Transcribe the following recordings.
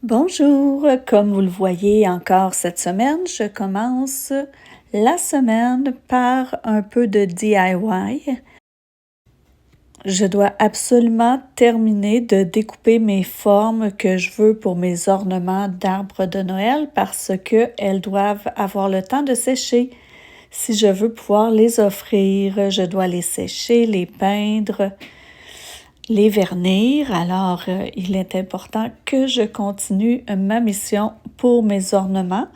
Bonjour, comme vous le voyez encore cette semaine, je commence la semaine par un peu de DIY. Je dois absolument terminer de découper mes formes que je veux pour mes ornements d'arbres de Noël parce qu'elles doivent avoir le temps de sécher. Si je veux pouvoir les offrir, je dois les sécher, les peindre, les vernir. Alors, il est important que je continue ma mission pour mes ornements.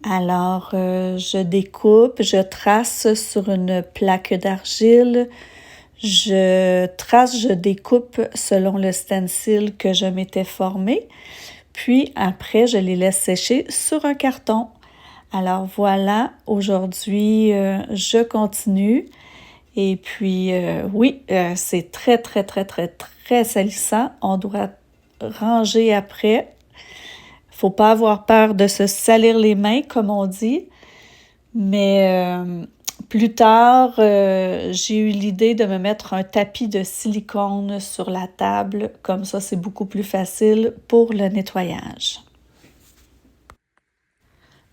Alors, je découpe, je trace sur une plaque d'argile, je découpe selon le stencil que je m'étais formé, puis après, je les laisse sécher sur un carton. Alors voilà, aujourd'hui, je continue. Et puis, oui, c'est très, très, très, très, très salissant. On doit ranger après. Faut pas avoir peur de se salir les mains, comme on dit. Mais plus tard, j'ai eu l'idée de me mettre un tapis de silicone sur la table. Comme ça, c'est beaucoup plus facile pour le nettoyage.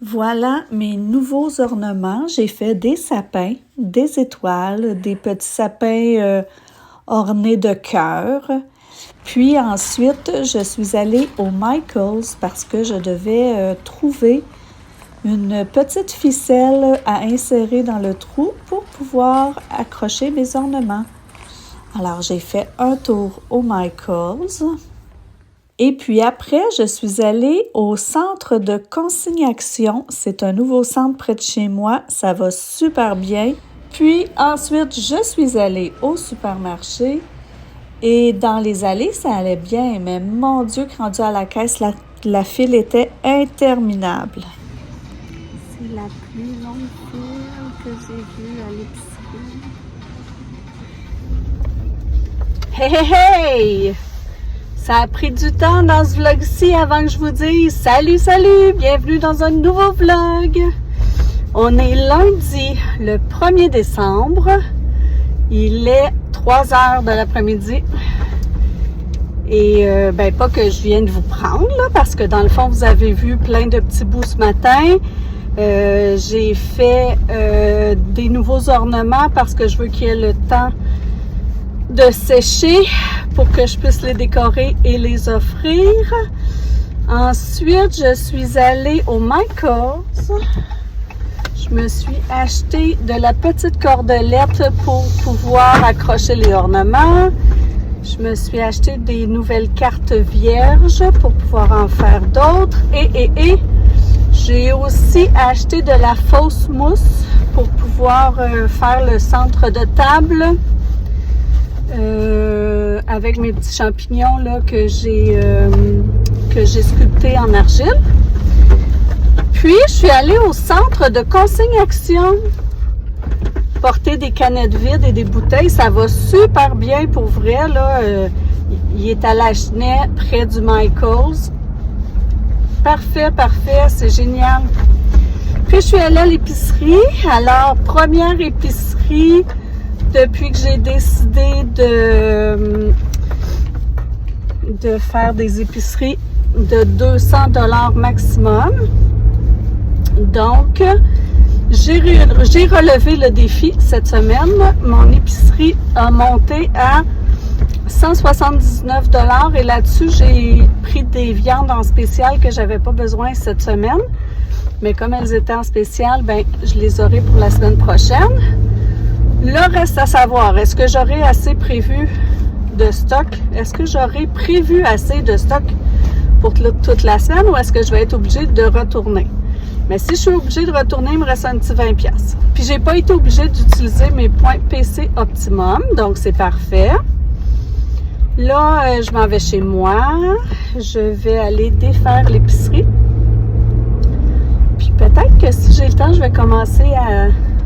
Voilà mes nouveaux ornements. J'ai fait des sapins, des étoiles, des petits sapins ornés de cœurs. Puis ensuite, je suis allée au Michaels parce que je devais trouver une petite ficelle à insérer dans le trou pour pouvoir accrocher mes ornements. Alors, j'ai fait un tour au Michaels. Et puis après, je suis allée au centre de consignation. C'est un nouveau centre près de chez moi. Ça va super bien. Puis ensuite, je suis allée au supermarché. Et dans les allées, ça allait bien. Mais mon Dieu, rendu à la caisse, la file était interminable. C'est la plus longue file que j'ai vue à l'épicerie. Hey, hey, hey! Ça a pris du temps dans ce vlog-ci avant que je vous dise salut, salut, bienvenue dans un nouveau vlog. On est lundi, le 1er décembre. Il est 3 heures de l'après-midi. Et pas que je vienne vous prendre, là, parce que dans le fond, vous avez vu plein de petits bouts ce matin. J'ai fait des nouveaux ornements parce que je veux qu'il y ait le temps de sécher pour que je puisse les décorer et les offrir. Ensuite, je suis allée au Michaels. Je me suis acheté de la petite cordelette pour pouvoir accrocher les ornements. Je me suis acheté des nouvelles cartes vierges pour pouvoir en faire d'autres. Et j'ai aussi acheté de la fausse mousse pour pouvoir faire le centre de table. Avec mes petits champignons là, que j'ai sculptés en argile. Puis, je suis allée au centre de consignation porter des canettes vides et des bouteilles. Ça va super bien pour vrai. Là. Il est à la Genève, près du Michaels. Parfait, parfait, c'est génial. Puis, je suis allée à l'épicerie. Alors, première épicerie depuis que j'ai décidé de faire des épiceries de 200$ maximum. Donc, j'ai relevé le défi cette semaine. Mon épicerie a monté à 179$ et là-dessus, j'ai pris des viandes en spécial que j'avais pas besoin cette semaine. Mais comme elles étaient en spécial, je les aurai pour la semaine prochaine. Là, reste à savoir, est-ce que j'aurai assez prévu de stock? Est-ce que j'aurai prévu assez de stock pour toute la semaine ou est-ce que je vais être obligée de retourner? Mais si je suis obligée de retourner, il me reste un petit 20$. Puis, j'ai pas été obligée d'utiliser mes points PC Optimum, donc c'est parfait. Là, je m'en vais chez moi. Je vais aller défaire l'épicerie. Puis, peut-être que si j'ai le temps, je vais commencer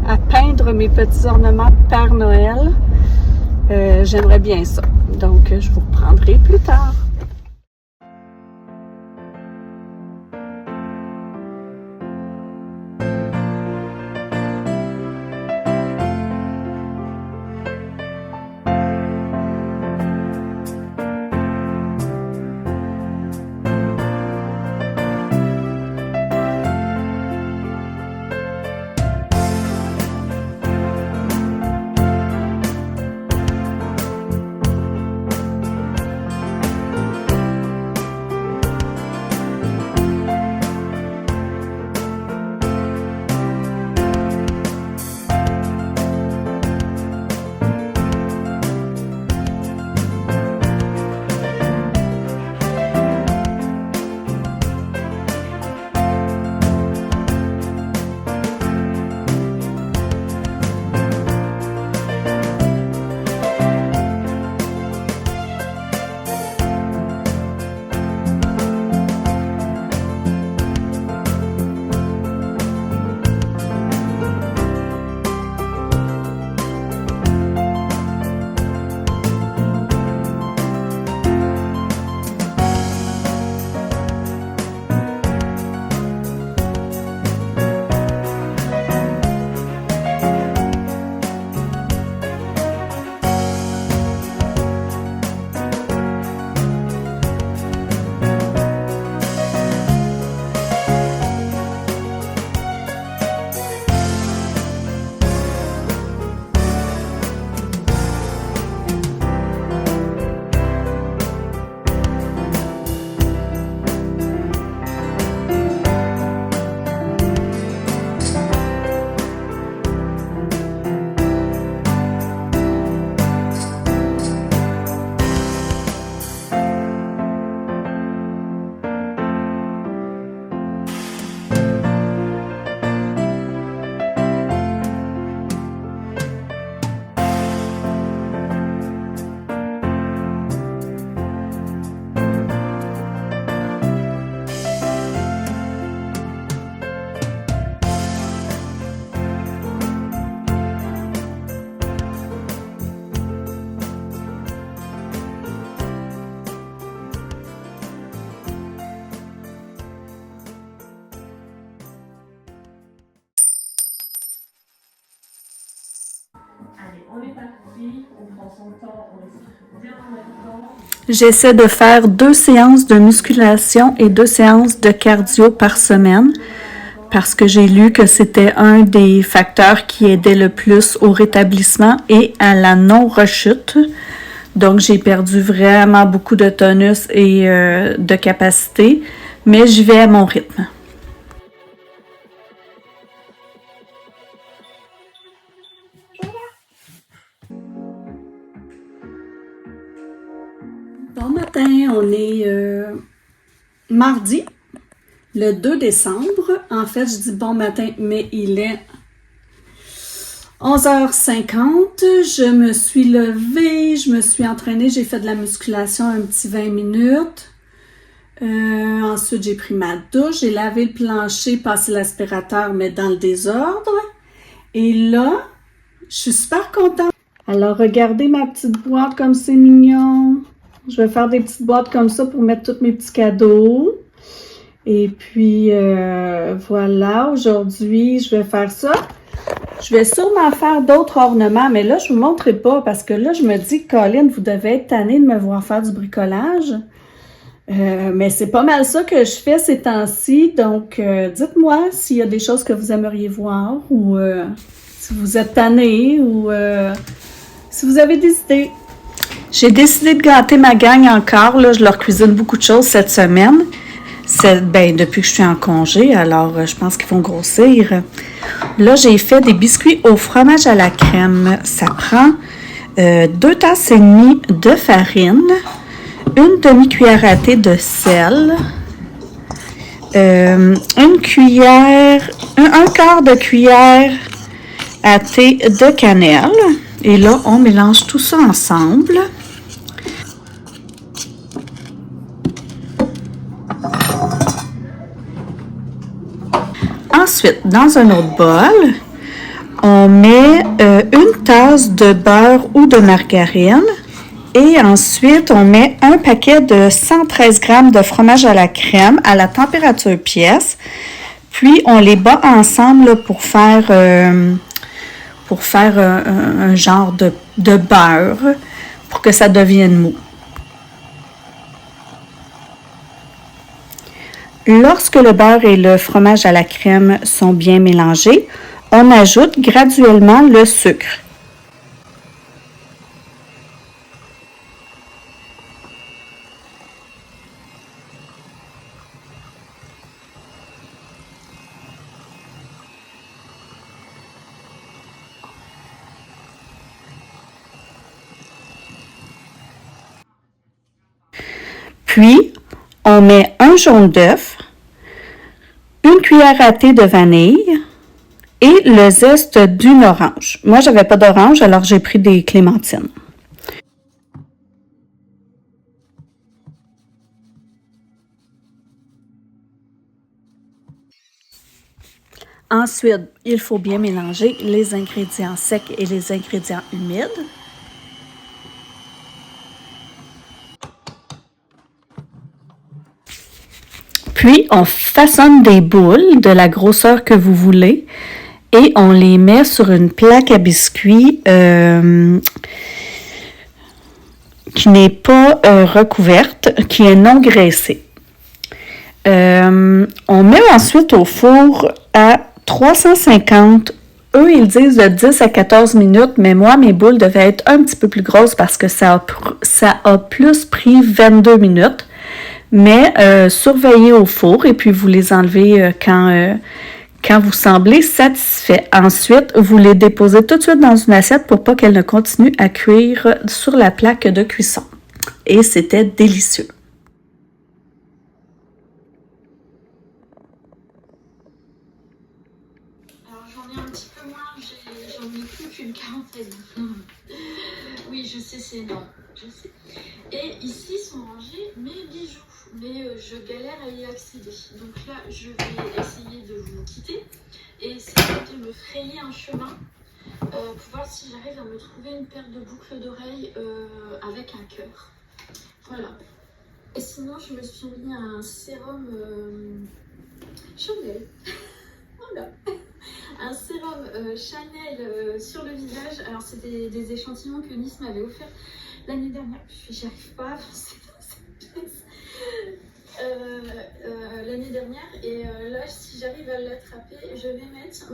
à peindre mes petits ornements Père Noël. J'aimerais bien ça. Donc, je vous reprendrai plus tard. J'essaie de faire 2 séances de musculation et 2 séances de cardio par semaine parce que j'ai lu que c'était un des facteurs qui aidait le plus au rétablissement et à la non-rechute. Donc, j'ai perdu vraiment beaucoup de tonus et de capacité, mais j'y vais à mon rythme. Bon matin, on est mardi, le 2 décembre. En fait, je dis bon matin, mais il est 11h50. Je me suis levée, je me suis entraînée, j'ai fait de la musculation un petit 20 minutes. Ensuite, j'ai pris ma douche, j'ai lavé le plancher, passé l'aspirateur, mais dans le désordre. Et là, je suis super contente. Alors, regardez ma petite boîte comme c'est mignon. Je vais faire des petites boîtes comme ça pour mettre tous mes petits cadeaux. Et puis, voilà, aujourd'hui, je vais faire ça. Je vais sûrement faire d'autres ornements, mais là, je ne vous montrerai pas parce que là, je me dis, Colin, vous devez être tannée de me voir faire du bricolage. Mais c'est pas mal ça que je fais ces temps-ci. Donc, dites-moi s'il y a des choses que vous aimeriez voir ou si vous êtes tannée ou si vous avez des idées. J'ai décidé de gâter ma gang encore. Là, je leur cuisine beaucoup de choses cette semaine. Depuis que je suis en congé, alors je pense qu'ils vont grossir. Là, j'ai fait des biscuits au fromage à la crème. Ça prend 2 tasses et demie de farine, une demi-cuillère à thé de sel, une cuillère, un quart de cuillère à thé de cannelle. Et là, on mélange tout ça ensemble. Ensuite, dans un autre bol, on met une tasse de beurre ou de margarine et ensuite, on met un paquet de 113 grammes de fromage à la crème à la température pièce. Puis, on les bat ensemble là, pour faire un genre de beurre pour que ça devienne mou. Lorsque le beurre et le fromage à la crème sont bien mélangés, on ajoute graduellement le sucre. Puis, on met un jaune d'œuf, une cuillère à thé de vanille et le zeste d'une orange. Moi, j'avais pas d'orange, alors j'ai pris des clémentines. Ensuite, il faut bien mélanger les ingrédients secs et les ingrédients humides. Puis, on façonne des boules de la grosseur que vous voulez et on les met sur une plaque à biscuits qui n'est pas recouverte, qui est non graissée. On met ensuite au four à 350. Eux, ils disent de 10 à 14 minutes, mais moi, mes boules devaient être un petit peu plus grosses parce que ça a plus pris 22 minutes. Mais surveillez au four et puis vous les enlevez quand vous semblez satisfait. Ensuite, vous les déposez tout de suite dans une assiette pour pas qu'elles ne continuent à cuire sur la plaque de cuisson. Et c'était délicieux. Alors j'en ai un petit peu moins, j'en ai plus qu'une quarantaine. Oui, je sais, c'est énorme, je sais. Et ici sont rangés mes bijoux, mais je galère à y accéder. Donc là, je vais essayer de vous quitter et essayer de me frayer un chemin pour voir si j'arrive à me trouver une paire de boucles d'oreilles avec un cœur. Voilà. Et sinon, je me suis mis un sérum Chanel. Voilà. un sérum Chanel sur le visage. Alors c'était des échantillons que Nice m'avait offert l'année dernière. J'y arrive pas à avancer dans cette pièce. L'année dernière. Et là, si j'arrive à l'attraper, je vais mettre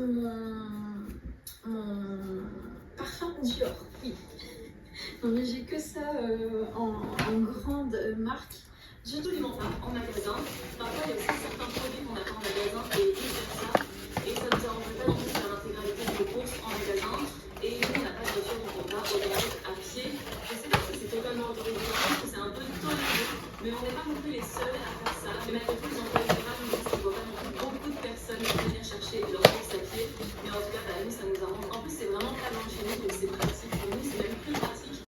mon parfum Dior. Oui. Non mais j'ai que ça en grande marque. Je ne les vends pas en magasin. Parfois, il y a aussi certains produits qu'on a pas en magasin et ils font ça. Et ça ne nous arrange pas non plus de faire l'intégralité de nos courses en magasin. Et nous, on n'a pas de voiture, donc on va au garage à pied. Je sais pas si c'est totalement autorisé, que c'est un peu toléré. Mais on n'est pas non plus les seuls à faire ça. Mais malgré tout, ils ont fait une erreur, mais on ne voit pas non plus beaucoup de personnes qui viennent chercher leurs courses à pied. Mais en tout cas, nous, ça nous arrange. En plus, c'est vraiment pas loin de chez nous, donc c'est pratique. Pour nous, c'est même plus pratique.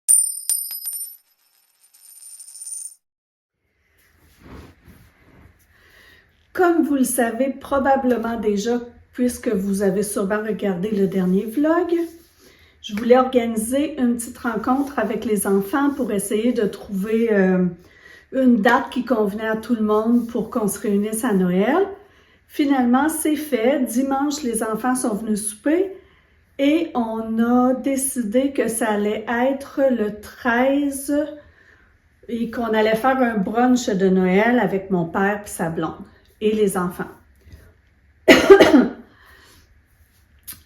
Comme vous le savez probablement déjà, puisque vous avez sûrement regardé le dernier vlog, je voulais organiser une petite rencontre avec les enfants pour essayer de trouver une date qui convenait à tout le monde pour qu'on se réunisse à Noël. Finalement, c'est fait. Dimanche, les enfants sont venus souper et on a décidé que ça allait être le 13 et qu'on allait faire un brunch de Noël avec mon père et sa blonde et les enfants.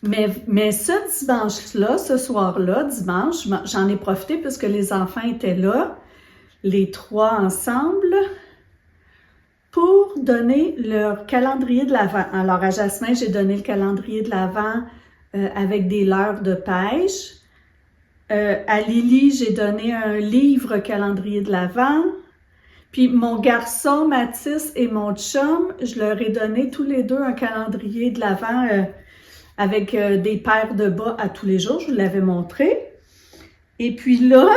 Mais ce dimanche-là, ce soir-là, dimanche, j'en ai profité puisque les enfants étaient là, les trois ensemble, pour donner leur calendrier de l'Avent. Alors, à Jasmin, j'ai donné le calendrier de l'Avent avec des leurres de pêche. À Lily, j'ai donné un livre calendrier de l'Avent. Puis mon garçon, Mathis, et mon chum, je leur ai donné tous les deux un calendrier de l'Avent avec des paires de bas à tous les jours. Je vous l'avais montré. Et puis là,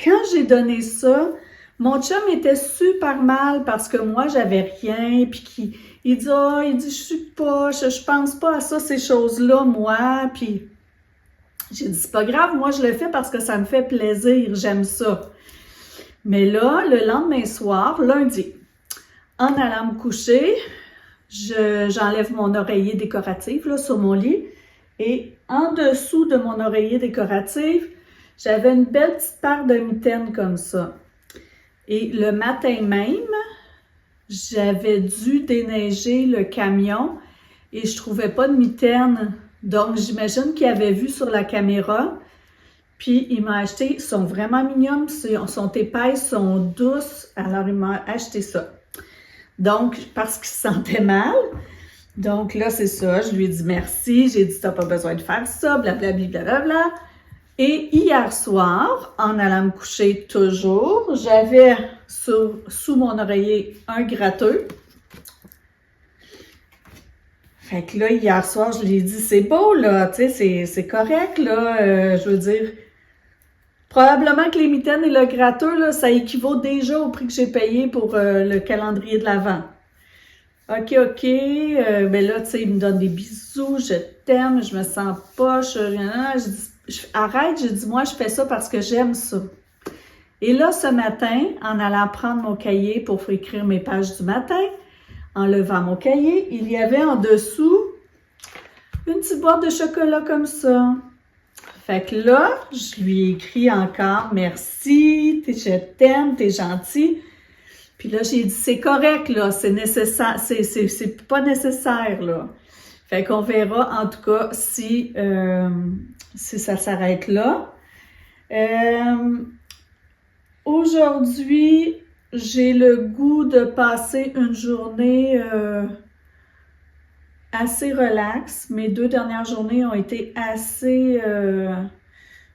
quand j'ai donné ça, mon chum était super mal parce que moi, j'avais rien. Puis il dit, je pense pas à ça, ces choses-là, moi. Puis j'ai dit, c'est pas grave, moi, je le fais parce que ça me fait plaisir, j'aime ça. Mais là, le lendemain soir, lundi, en allant me coucher, j'enlève mon oreiller décoratif là, sur mon lit. Et en dessous de mon oreiller décoratif, j'avais une belle petite paire de mitaines comme ça. Et le matin même, j'avais dû déneiger le camion et je trouvais pas de mitaines. Donc, j'imagine qu'il avait vu sur la caméra. Puis, il m'a acheté, ils sont vraiment mignonnes, sont épaisses, sont douces. Alors, il m'a acheté ça. Donc, parce qu'il se sentait mal. Donc, là, c'est ça. Je lui ai dit merci. J'ai dit, t'as pas besoin de faire ça, blablabla, blablabla. Et hier soir, en allant me coucher toujours, j'avais sous mon oreiller un gratteux. Fait que là, hier soir, je lui ai dit, c'est beau, là, tu sais, c'est correct, là, je veux dire, probablement que les mitaines et le gratteux, là, ça équivaut déjà au prix que j'ai payé pour le calendrier de l'Avent. OK, ben là, tu sais, il me donne des bisous, je t'aime, je me sens poche, arrête, j'ai dit, moi, je fais ça parce que j'aime ça. Et là, ce matin, en allant prendre mon cahier pour écrire mes pages du matin, en levant mon cahier, il y avait en dessous une petite boîte de chocolat comme ça. Fait que là, je lui ai écrit encore « Merci, je t'aime, t'es gentil. » Puis là, j'ai dit « C'est correct, là, c'est nécessaire, c'est pas nécessaire, là. » Fait qu'on verra, en tout cas, si ça s'arrête là. Aujourd'hui, j'ai le goût de passer une journée assez relax. Mes 2 dernières journées ont été assez...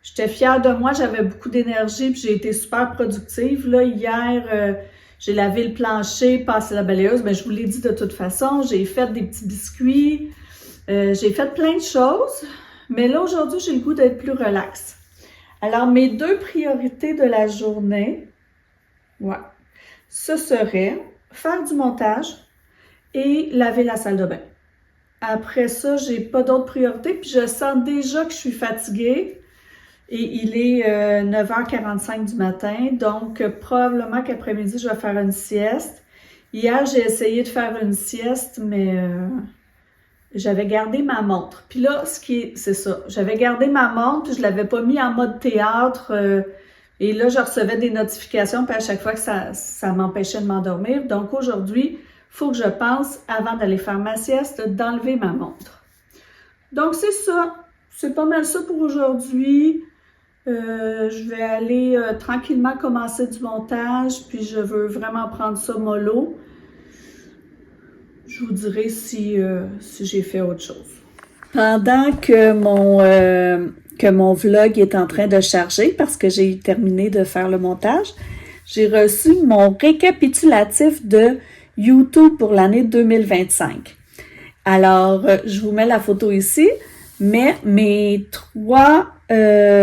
J'étais fière de moi, j'avais beaucoup d'énergie puis j'ai été super productive. Là, hier, j'ai lavé le plancher, passé la balayeuse. Ben, je vous l'ai dit de toute façon, j'ai fait des petits biscuits. J'ai fait plein de choses. Mais là, aujourd'hui, j'ai le goût d'être plus relax. Alors, mes 2 priorités de la journée, ce serait faire du montage et laver la salle de bain. Après ça, j'ai pas d'autres priorités, puis je sens déjà que je suis fatiguée et il est 9h45 du matin, donc probablement qu'après-midi, je vais faire une sieste. Hier, j'ai essayé de faire une sieste, mais j'avais gardé ma montre. Puis là, c'est ça, j'avais gardé ma montre, puis je l'avais pas mis en mode théâtre. Et là, je recevais des notifications, puis à chaque fois que ça m'empêchait de m'endormir. Donc aujourd'hui, il faut que je pense, avant d'aller faire ma sieste, d'enlever ma montre. Donc c'est ça. C'est pas mal ça pour aujourd'hui. Je vais aller tranquillement commencer du montage, puis je veux vraiment prendre ça mollo. Je vous dirai si j'ai fait autre chose. Pendant que mon vlog est en train de charger, parce que j'ai terminé de faire le montage, j'ai reçu mon récapitulatif de YouTube pour l'année 2025. Alors, je vous mets la photo ici, mais mes 3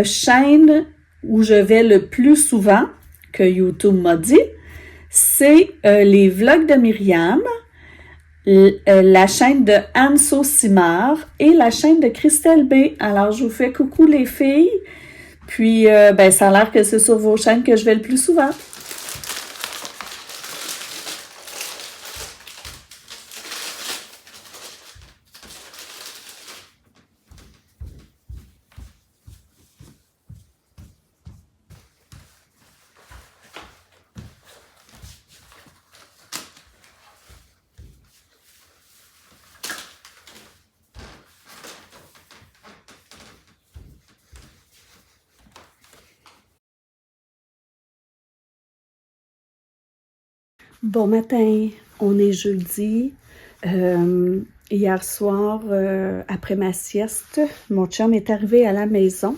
chaînes où je vais le plus souvent, que YouTube m'a dit, c'est les vlogs de Myriam, la chaîne de Anne-So Simard et la chaîne de Christelle B. Alors, je vous fais coucou les filles. Puis, ça a l'air que c'est sur vos chaînes que je vais le plus souvent. Bon matin, on est jeudi. Hier soir, après ma sieste, mon chum est arrivé à la maison,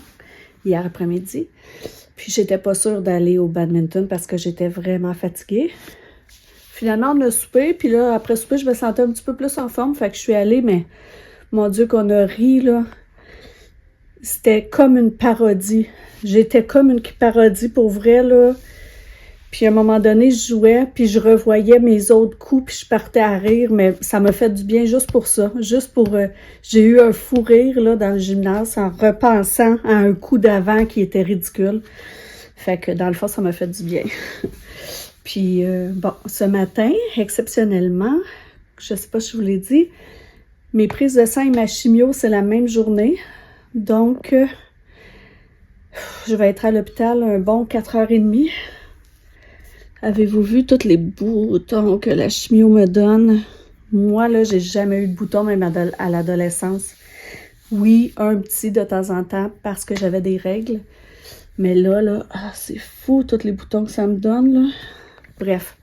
hier après-midi. Puis j'étais pas sûre d'aller au badminton parce que j'étais vraiment fatiguée. Finalement, on a soupé, puis là, après souper, je me sentais un petit peu plus en forme, fait que je suis allée, mais mon Dieu qu'on a ri, là. C'était comme une parodie. J'étais comme une parodie pour vrai, là. Puis à un moment donné, je jouais, puis je revoyais mes autres coups, puis je partais à rire, mais ça m'a fait du bien juste pour ça. Juste pour... j'ai eu un fou rire là, dans le gymnase en repensant à un coup d'avant qui était ridicule. Fait que dans le fond, ça m'a fait du bien. Puis bon, ce matin, exceptionnellement, je sais pas si je vous l'ai dit, mes prises de sang et ma chimio, c'est la même journée. Donc, je vais être à l'hôpital un bon 4h30. Avez-vous vu tous les boutons que la chimio me donne? Moi, là, j'ai jamais eu de boutons, même à l'adolescence. Oui, un petit de temps en temps, parce que j'avais des règles. Mais là, c'est fou, tous les boutons que ça me donne, là. Bref.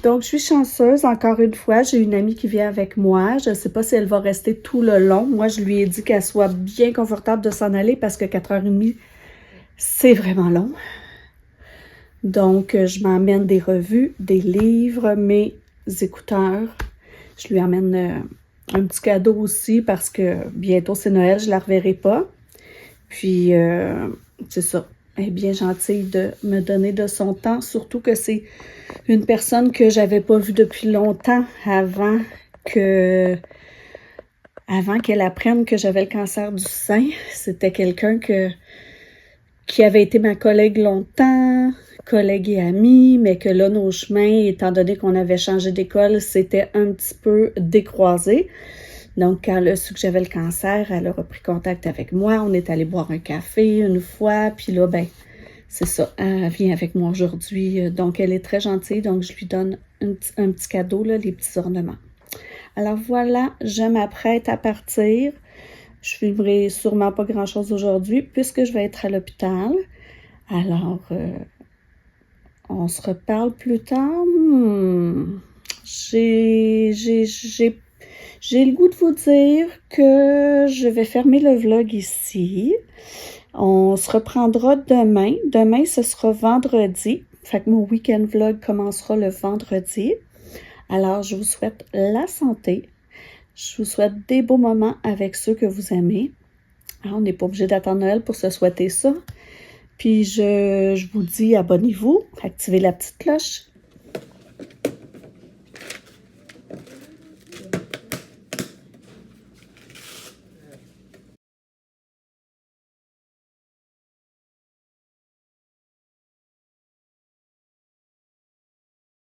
Donc, je suis chanceuse, encore une fois. J'ai une amie qui vient avec moi. Je ne sais pas si elle va rester tout le long. Moi, je lui ai dit qu'elle soit bien confortable de s'en aller parce que 4h30, c'est vraiment long. Donc, je m'emmène des revues, des livres, mes écouteurs. Je lui emmène un petit cadeau aussi parce que bientôt c'est Noël, je ne la reverrai pas. Puis, c'est ça. Elle est bien gentille de me donner de son temps, surtout que c'est une personne que j'avais pas vue depuis longtemps avant qu'elle apprenne que j'avais le cancer du sein. C'était quelqu'un qui avait été ma collègue longtemps, collègue et amie, mais que là, nos chemins, étant donné qu'on avait changé d'école, c'était un petit peu décroisé. Donc, quand elle a su que j'avais le cancer, elle a repris contact avec moi. On est allé boire un café une fois, puis là, c'est ça, elle vient avec moi aujourd'hui. Donc, elle est très gentille, donc je lui donne un petit cadeau, là, les petits ornements. Alors voilà, je m'apprête à partir. Je filmerai sûrement pas grand-chose aujourd'hui puisque je vais être à l'hôpital. Alors, on se reparle plus tard. J'ai le goût de vous dire que je vais fermer le vlog ici. On se reprendra demain. Demain, ce sera vendredi. Fait que mon week-end vlog commencera le vendredi. Alors, je vous souhaite la santé. Je vous souhaite des beaux moments avec ceux que vous aimez. Alors, on n'est pas obligé d'attendre Noël pour se souhaiter ça. Puis, je vous dis abonnez-vous, activez la petite cloche.